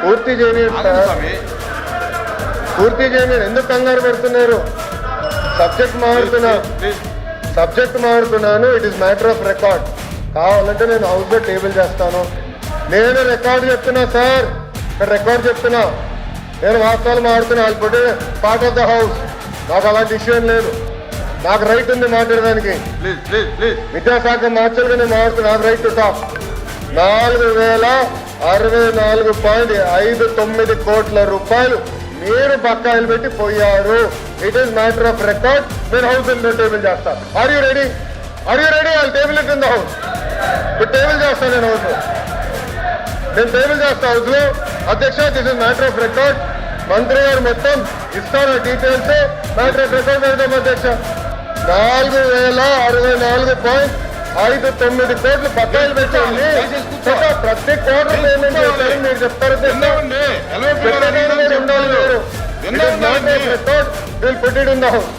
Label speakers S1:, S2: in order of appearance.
S1: పూర్తి చేయలేదు సార్, పూర్తి చేయలేదు. ఎందుకు కంగారు పెడుతున్నారు? సబ్జెక్ట్ మారుతున్నాను. It is matter of record. కావాలంటే నేను హౌస్ లో టేబుల్ చేస్తాను. నేను రికార్డు చెప్తున్నా సార్, ఇక్కడ రికార్డు చెప్తున్నా. నేను వాస్తవాలు మాడుతున్నా. వాళ్ళు పుట్టే పార్ట్ ఆఫ్ ద హౌస్. నాకు అలాంటి విషయం లేదు. నాకు రైట్ ఉంది మాట్లాడడానికి. విద్యాశాఖ మార్చాలుగా నేను మాట్లాడుతున్నా. నాకు రైట్ టు టాక్. 4064.59 కోట్ల రూపాయలు మీరు బకాయిలు పెట్టి పోయారు. It is matter of record. నేను హౌస్ టేబుల్ చేస్తాను. Are you ready? వాళ్ళు table it in the house. ఇప్పుడు టేబుల్ చేస్తాను నేను హౌస్ లో. నేను టేబుల్ చేస్తా హౌస్ లో. అధ్యక్ష, this is matter of record. మంత్రి గారు మొత్తం ఇస్తారు డీటెయిల్స్. మ్యాటర్ ఆఫ్ రికార్డ్ పెడతాం అధ్యక్ష. 4064.59 కోట్లు బకాయిలు పెట్టండి. ప్రతి క్వార్టర్ పేమెంట్ చేస్తారని మీరు చెప్తారు. ఉండాలి మీరు. Record will put it in the house.